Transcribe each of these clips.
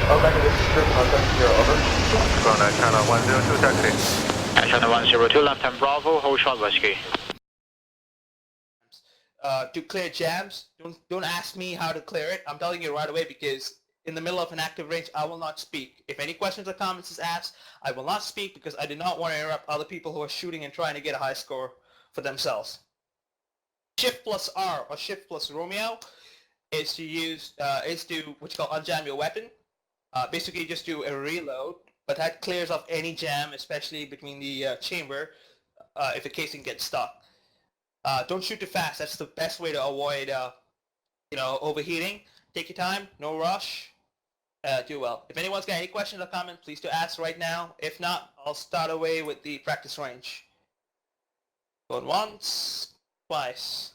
Alright, this is Chris, contact 0, over. Go on, China 102, taxi. China 102, left hand Bravo, hold short whiskey. To clear jams, don't ask me how to clear it. I'm telling you right away because in the middle of an active range, I will not speak. If any questions or comments is asked, I will not speak because I do not want to interrupt other people who are shooting and trying to get a high score for themselves. Shift plus R or Shift plus Romeo is to use what you call unjam your weapon. Basically, just do a reload, but that clears off any jam, especially between the chamber, if the casing gets stuck. Don't shoot too fast. That's the best way to avoid, overheating. Take your time. No rush. Do well. If anyone's got any questions or comments, please do ask right now. If not, I'll start away with the practice range. Going once, twice.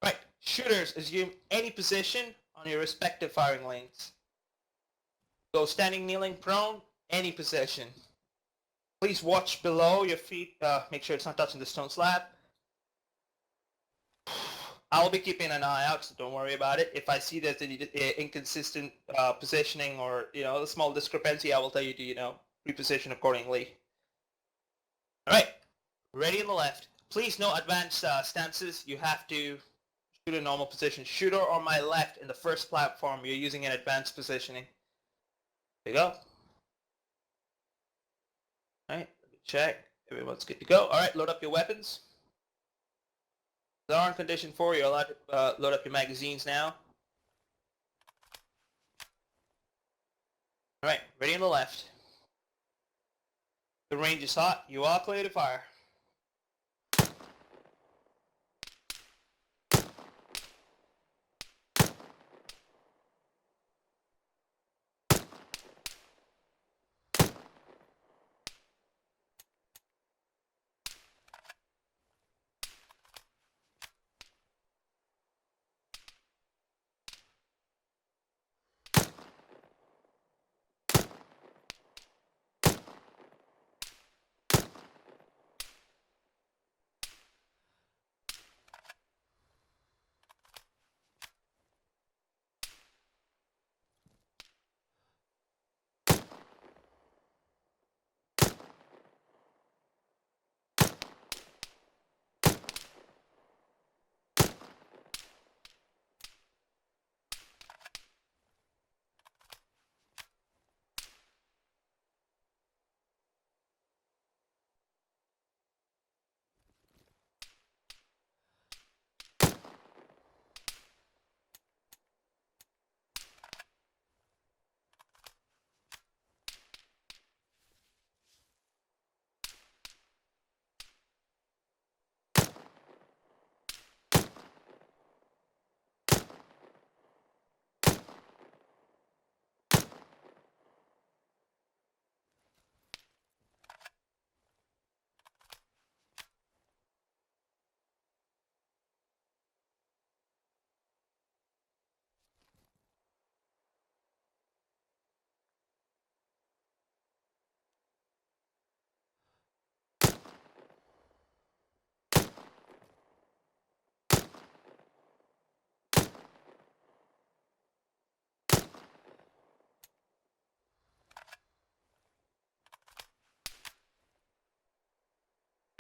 Right. Shooters, assume any position on your respective firing lanes. Go standing, kneeling, prone, any position. Please watch below your feet. Make sure it's not touching the stone slab. I'll be keeping an eye out, so don't worry about it. If I see there's any inconsistent positioning or, a small discrepancy, I will tell you to, reposition accordingly. All right, ready in the left. Please, no advanced stances. You have to shoot a normal position. Shooter on my left in the first platform, you're using an advanced positioning. There you go. All right, let me check. Everyone's good to go. All right, load up your weapons. They're on condition 4, you're allowed to load up your magazines now. Alright, ready on the left. The range is hot, you are clear to fire.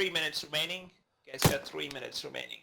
Three minutes remaining. You guys got 3 minutes remaining.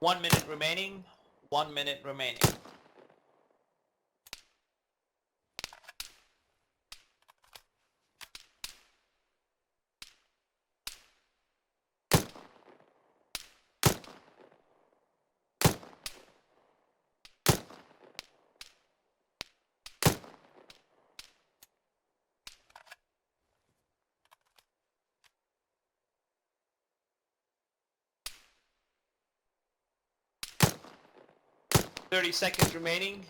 1 minute remaining. 1 minute remaining. $30 remaining.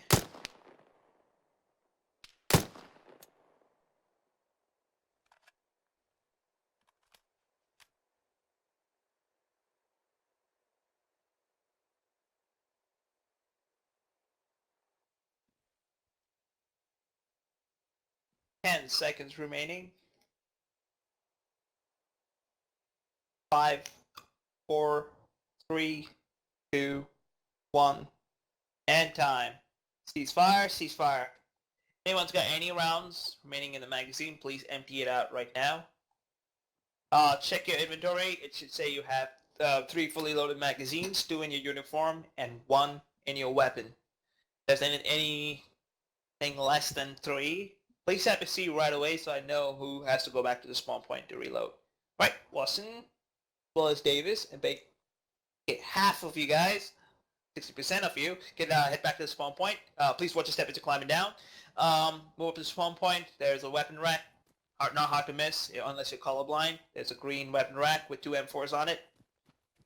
$10 remaining. 5, 4, 3, 2, 1, and time. Ceasefire, ceasefire. Anyone's got any rounds remaining in the magazine, please empty it out right now. Check your inventory. It should say you have 3 fully loaded magazines, 2 in your uniform, and 1 in your weapon. If there's anything less than 3, please have a C right away so I know who has to go back to the spawn point to reload. Right, Watson, as well as Davis, and half of you guys, 60% of you, can head back to the spawn point. Please watch your step into climbing down. Move up to the spawn point. There's a weapon rack. Not hard to miss unless you're colorblind. There's a green weapon rack with 2 M4s on it.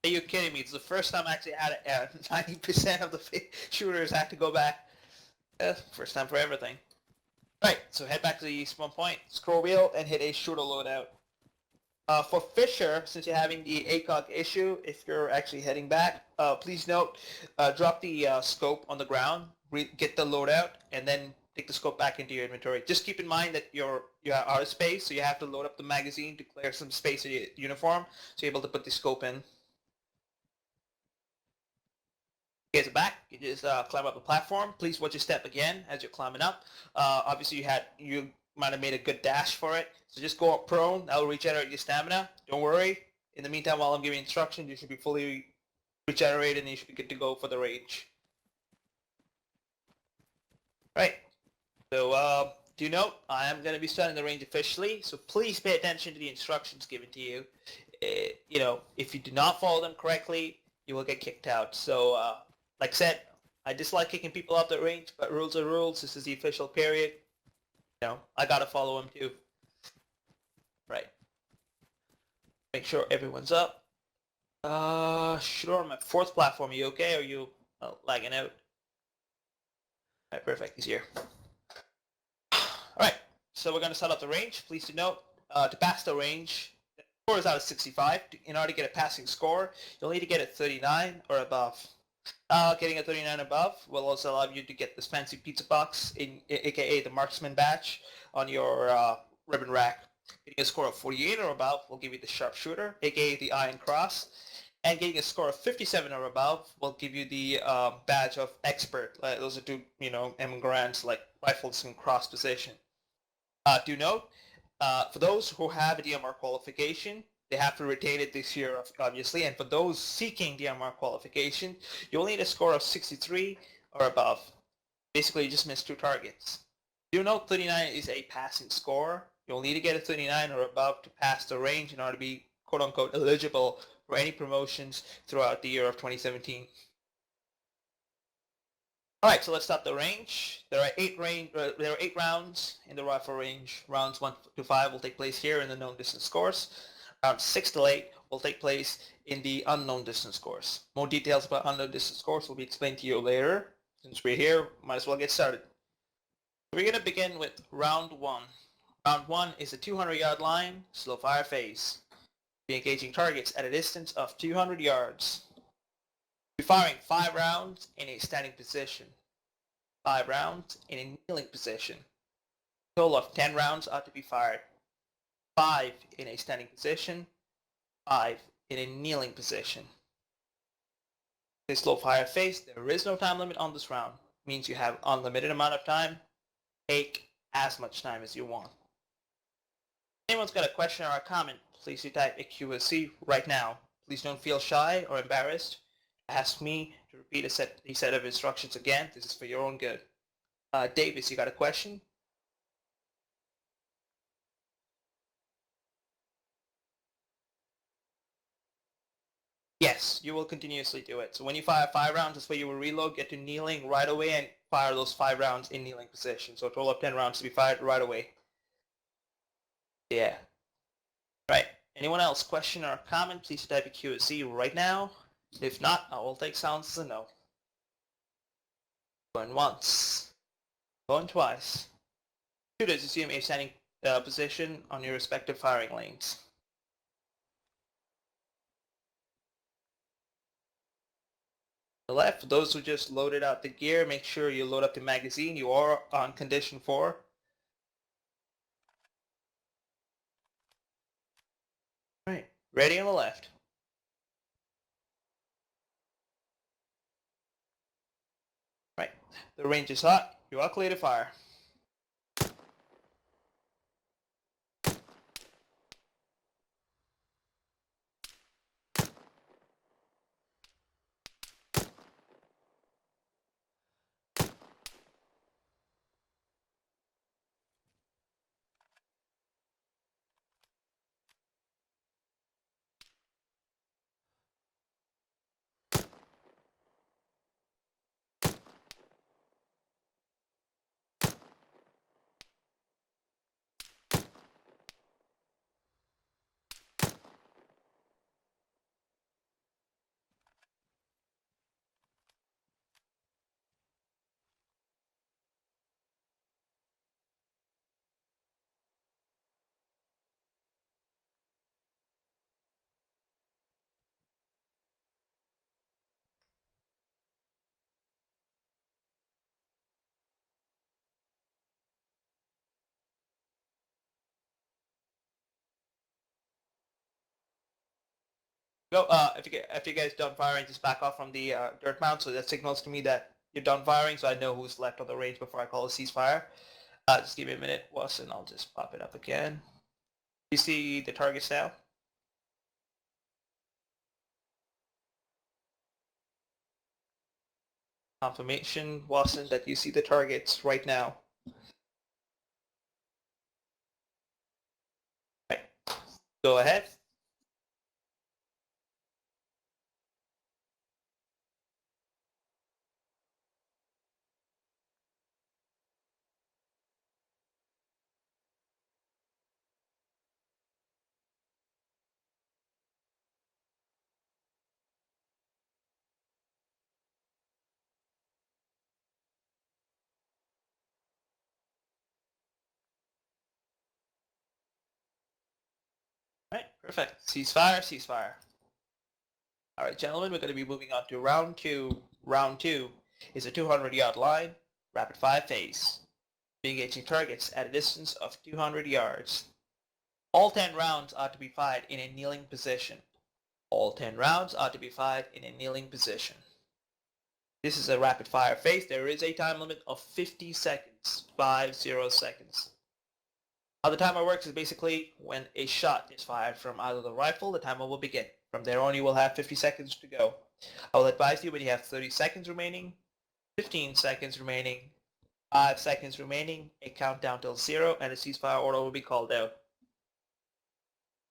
Are you kidding me? It's the first time I actually had 90% of the shooters had to go back. First time for everything. Right, so head back to the spawn point, scroll wheel, and hit a shooter loadout. For Fisher, since you're having the ACOG issue, if you're actually heading back, please note, drop the scope on the ground, get the loadout, and then take the scope back into your inventory. Just keep in mind that you're out of space, so you have to load up the magazine to clear some space in your uniform, so you're able to put the scope in. You guys are back. You just climb up the platform. Please watch your step again as you're climbing up. Obviously, you might have made a good dash for it, so just go up prone. That will regenerate your stamina. Don't worry. In the meantime, while I'm giving instructions, you should be fully regenerated and you should be good to go for the range. Right. So, do note, I am going to be starting the range officially, so please pay attention to the instructions given to you. If you do not follow them correctly, you will get kicked out. So, like I said, I dislike kicking people off the range, but rules are rules. This is the official period. I gotta follow them too. Right. Make sure everyone's up. Sure, on my 4th platform. Are you okay? Or are you lagging out? Alright, perfect. He's here. Alright, so we're gonna start up the range. Please do note, to pass the range, the score is out of 65. In order to get a passing score, you'll need to get a 39 or above. Getting a 39 above will also allow you to get this fancy pizza box, aka the marksman badge, on your ribbon rack. Getting a score of 48 or above will give you the sharpshooter, aka the iron cross, and getting a score of 57 or above will give you the badge of expert. Those are 2, M grants like rifles in cross position. Do note, for those who have a DMR qualification, they have to retain it this year, obviously, and for those seeking DMR qualification, you'll need a score of 63 or above. Basically, you just missed 2 targets. Do note 39 is a passing score. You'll need to get a 39 or above to pass the range in order to be quote-unquote eligible for any promotions throughout the year of 2017. Alright, so let's start the range. There are 8 rounds in the rifle range. Rounds 1 to 5 will take place here in the known distance course. Rounds 6 to 8 will take place in the unknown distance course. More details about unknown distance course will be explained to you later. Since we're here, might as well get started. We're going to begin with round 1. Round 1 is a 200-yard line, slow fire phase. Be engaging targets at a distance of 200 yards. Be firing 5 rounds in a standing position. 5 rounds in a kneeling position. A total of 10 rounds are to be fired. 5 in a standing position, 5 in a kneeling position. In a slow fire phase, there is no time limit on this round. It means you have unlimited amount of time. Take as much time as you want. If anyone's got a question or a comment, please do type a QSC right now. Please don't feel shy or embarrassed. ask me to repeat the set of instructions again. This is for your own good. Davis, you got a question? Yes, you will continuously do it. So when you fire 5 rounds, that's where you will reload, get to kneeling right away, and fire those 5 rounds in kneeling position. So a total of 10 rounds to be fired right away. Yeah. Right. Anyone else? Question or comment? Please type a QSC right now. If not, I will take silence as a no. Going once. Going twice. Shooters, assume a standing position on your respective firing lanes. The left, for those who just loaded out the gear, make sure you load up the magazine. You are on condition 4. Right. Ready on the left. Right. The range is hot. You are clear to fire. Go. If you guys done firing, just back off from the dirt mound. So that signals to me that you're done firing, so I know who's left on the range before I call a ceasefire. Just give me a minute, Watson. I'll just pop it up again. You see the targets now? Confirmation, Watson, that you see the targets right now. Right. Go ahead. Right, perfect. Ceasefire, ceasefire. All right, gentlemen, we're going to be moving on to round 2. Round 2 is a 200-yard line, rapid fire phase. Be engaging targets at a distance of 200 yards. All 10 rounds are to be fired in a kneeling position. All 10 rounds are to be fired in a kneeling position. This is a rapid fire phase. There is a time limit of 50 seconds. 50 seconds. How the timer works is basically when a shot is fired from either the rifle, the timer will begin. From there on, you will have 50 seconds to go. I will advise you when you have 30 seconds remaining, 15 seconds remaining, 5 seconds remaining, a countdown till 0, and a ceasefire order will be called out.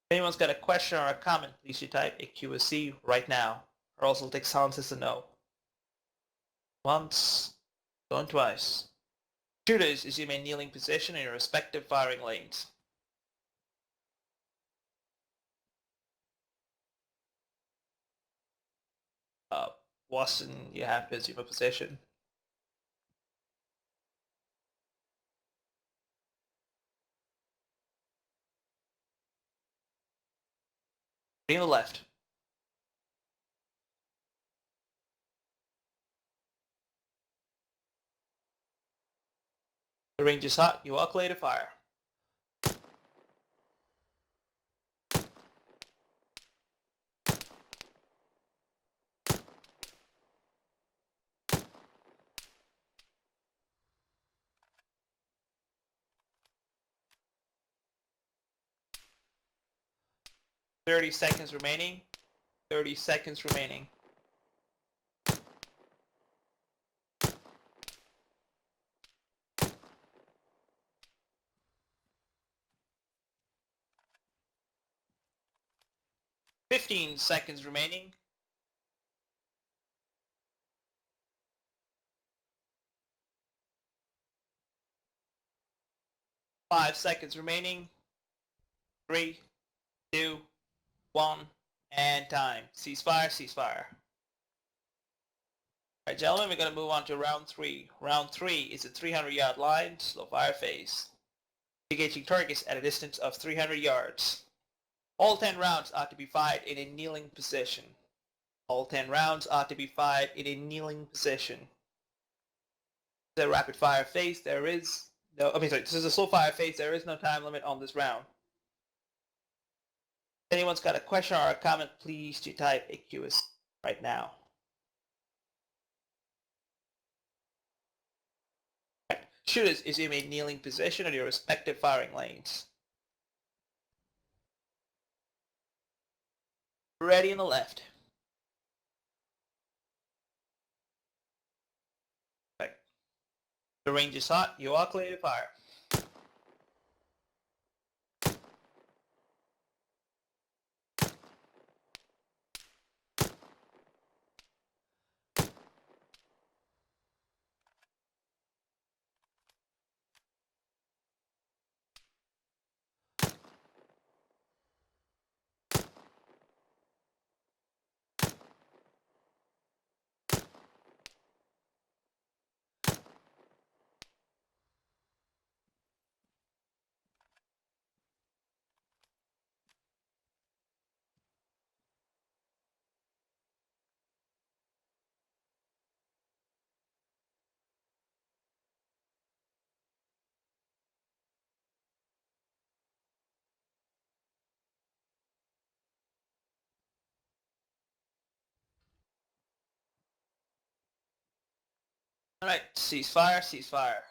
If anyone's got a question or a comment, please you type a QSC right now, or else we'll take silence as a no. Once, going twice. Shooters, assume a kneeling position in your respective firing lanes. Watson, you have to assume a position. Ready on the left. The range is hot. You are clear to fire. Thirty seconds remaining. 30 seconds remaining. 15 seconds remaining. 5 seconds remaining. 3, 2, 1, and time. Ceasefire, ceasefire. Alright, gentlemen, we're going to move on to round 3. Round 3 is a 300-yard line, slow fire phase. Engaging targets at a distance of 300 yards. All 10 rounds are to be fired in a kneeling position. All 10 rounds are to be fired in a kneeling position. The rapid fire phase, there is no, this is a slow fire phase, there is no time limit on this round. If anyone's got a question or a comment, please do type AQS right now. Shooters, assume a kneeling position on your respective firing lanes. Ready on the left. Right. The range is hot, you are clear to fire. Alright, ceasefire, ceasefire.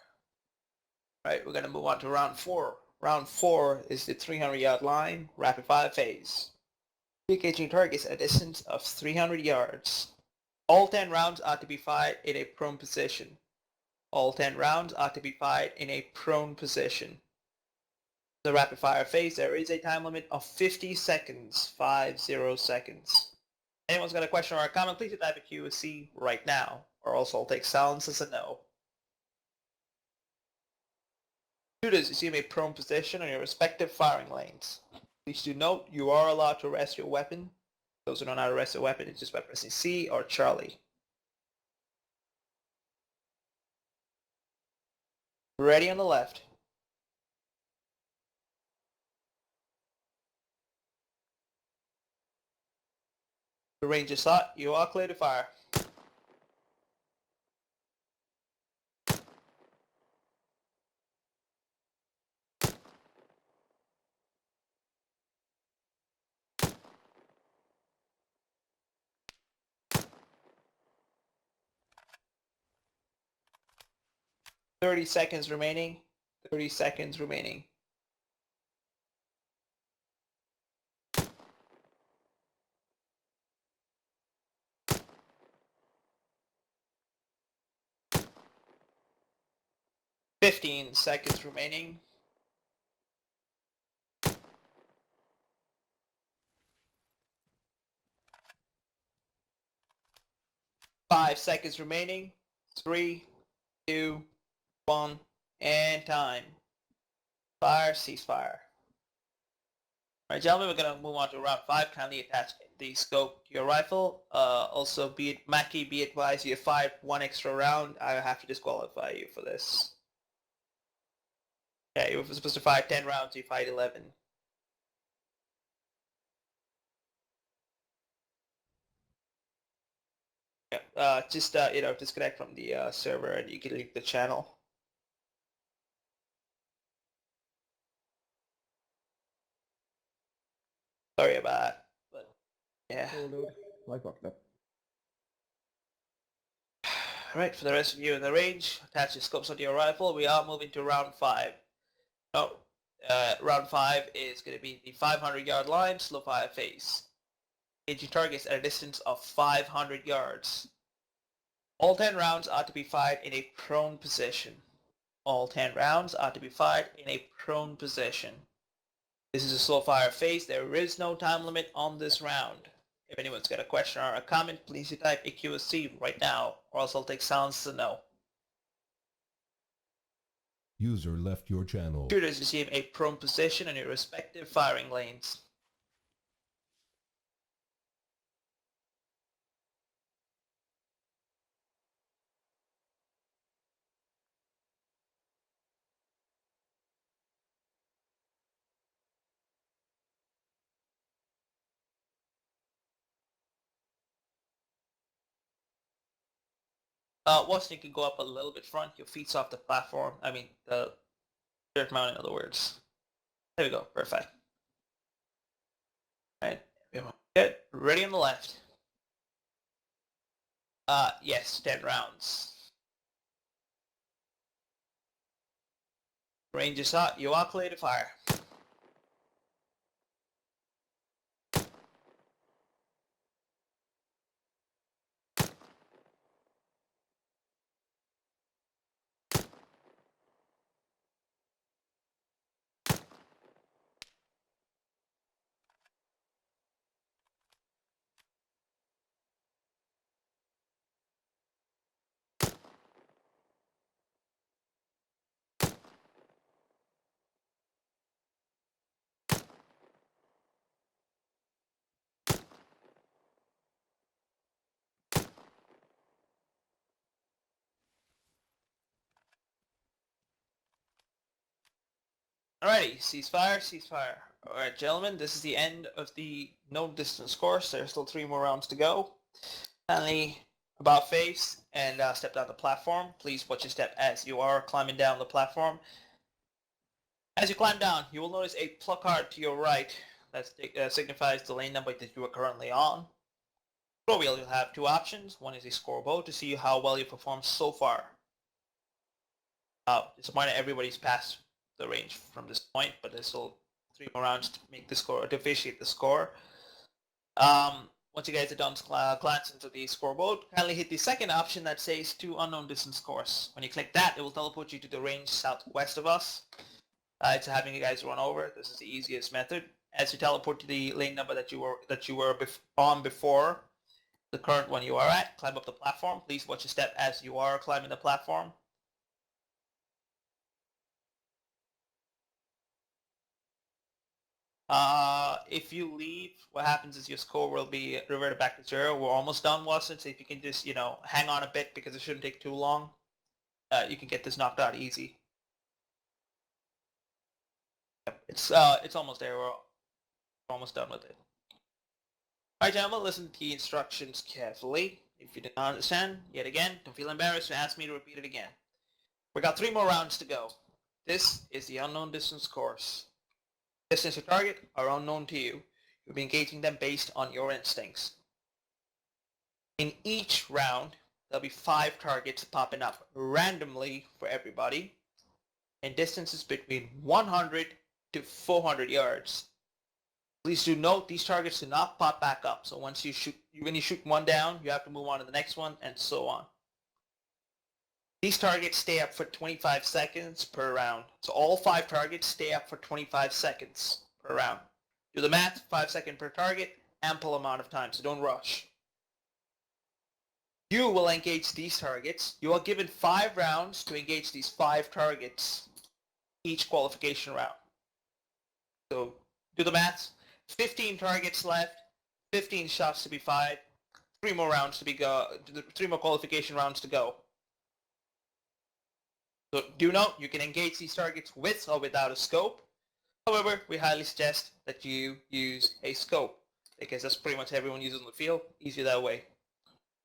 Alright, we're going to move on to round 4. Round 4 is the 300-yard line, rapid fire phase. Engaging targets at a distance of 300 yards. All 10 rounds are to be fired in a prone position. All 10 rounds are to be fired in a prone position. The rapid fire phase, there is a time limit of 50 seconds, 50 seconds. Anyone's got a question or a comment, please type a QC right now, or else I'll take silence as a no. Shooters, assume a prone position on your respective firing lanes. Please do note, you are allowed to rest your weapon. Those who don't know how to rest a weapon, it's just by pressing C or Charlie. Ready on the left. The range is hot, you are clear to fire. Thirty seconds remaining. 30 seconds remaining. Fifteen seconds remaining. 5 seconds remaining. 3, 2, 1, and time. Fire, ceasefire. Alright, gentlemen, we're going to move on to round 5. Kindly attach the scope to your rifle. Also, Mackie, be advised, you fired 1 extra round. I have to disqualify you for this. Yeah, you were supposed to fire 10 rounds, you fired 11. Yeah, just disconnect from the server and you can leave the channel. Sorry about that, but yeah. Alright, for the rest of you in the range, attach your scopes onto your rifle. We are moving to round 5. Round 5 is going to be the 500-yard line, slow fire phase. Engaging targets at a distance of 500 yards. All 10 rounds are to be fired in a prone position. All 10 rounds are to be fired in a prone position. This is a slow fire phase. There is no time limit on this round. If anyone's got a question or a comment, please type AQSC right now, or else I'll take silence to no. User left your channel. Shooters receive a prone position in your respective firing lanes. Watson, you can go up a little bit front. Your feet's off the platform. I mean, the dirt mount, in other words. There we go. Perfect. All right. Good. Ready on the left. Yes, 10 rounds. Range is hot. You are clear to fire. Alrighty, ceasefire, ceasefire. Alright, gentlemen, this is the end of the no distance course. There's still 3 more rounds to go. Finally, about face and step down the platform. Please watch your step as you are climbing down the platform. As you climb down, you will notice a placard to your right that signifies the lane number that you are currently on. Scroll wheel, you'll have 2 options. One is a scoreboard to see how well you performed so far. It's a point that everybody's passed the range from this point, but there's still 3 more rounds to make the score, to officiate the score. Once you guys are done glancing into the scoreboard, kindly hit the second option that says to unknown distance course. When you click that, it will teleport you to the range southwest of us. It's having you guys run over. This is the easiest method. As you teleport to the lane number that you were on before the current one you are at, climb up the platform. Please watch your step as you are climbing the platform. If you leave, what happens is your score will be reverted back to 0. We're almost done, Watson, so if you can just, hang on a bit because it shouldn't take too long, you can get this knocked out easy. It's almost there. We're almost done with it. Alright, gentlemen, listen to the instructions carefully. If you did not understand, yet again, don't feel embarrassed to ask me to repeat it again. We got 3 more rounds to go. This is the unknown distance course. Distance to target are unknown to you. You'll be engaging them based on your instincts. In each round, there'll be 5 targets popping up randomly for everybody, and distances between 100 to 400 yards. Please do note these targets do not pop back up. So when you shoot one down, you have to move on to the next one, and so on. These targets stay up for 25 seconds per round. So all 5 targets stay up for 25 seconds per round. Do the math, 5 seconds per target, ample amount of time, so don't rush. You will engage these targets. You are given 5 rounds to engage these 5 targets each qualification round. So do the math. 15 targets left, 15 shots to be fired, 3 more rounds to be 3 more qualification rounds to go. So do note, you can engage these targets with or without a scope. However, we highly suggest that you use a scope because that's pretty much everyone uses in the field. Easier that way.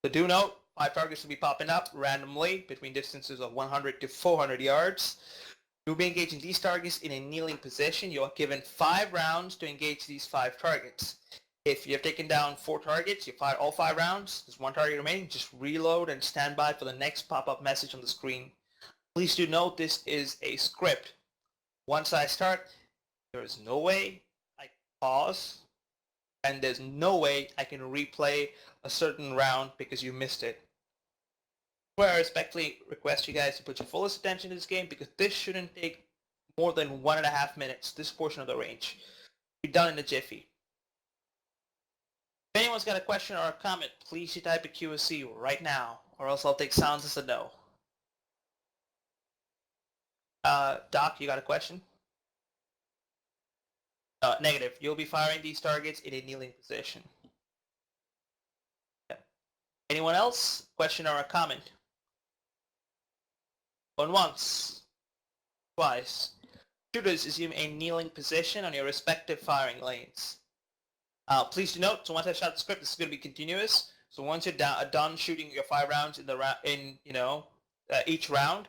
So do note, 5 targets will be popping up randomly between distances of 100 to 400 yards. You'll be engaging these targets in a kneeling position. You are given 5 rounds to engage these 5 targets. If you have taken down 4 targets, you fire all 5 rounds. There's 1 target remaining. Just reload and stand by for the next pop-up message on the screen. Please do note this is a script. Once I start, there is no way I can pause, and there's no way I can replay a certain round because you missed it. Where I respectfully request you guys to put your fullest attention to this game because this shouldn't take more than 1.5 minutes, this portion of the range. Be done in a jiffy. If anyone's got a question or a comment, please you type a QSC right now, or else I'll take silence as a no. Doc, you got a question? Negative. You'll be firing these targets in a kneeling position. Yeah. Anyone else? Question or a comment? Going once. Twice. Shooters assume a kneeling position on your respective firing lanes. Please do note, so once I shot the script, this is going to be continuous. So once you're done shooting your 5 rounds in the each round,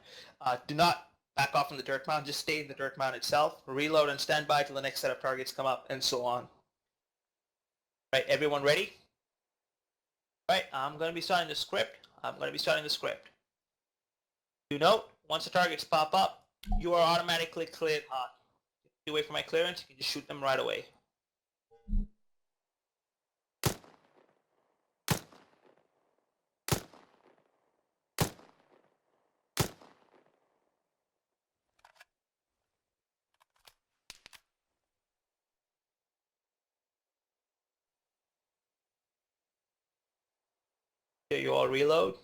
do not back off from the dirt mound. Just stay in the dirt mound itself. Reload and stand by till the next set of targets come up, and so on. Right, everyone ready? Right, I'm going to be starting the script. Do note, once the targets pop up, you are automatically cleared hot. You wait for my clearance, you can just shoot them right away. Here you all reload.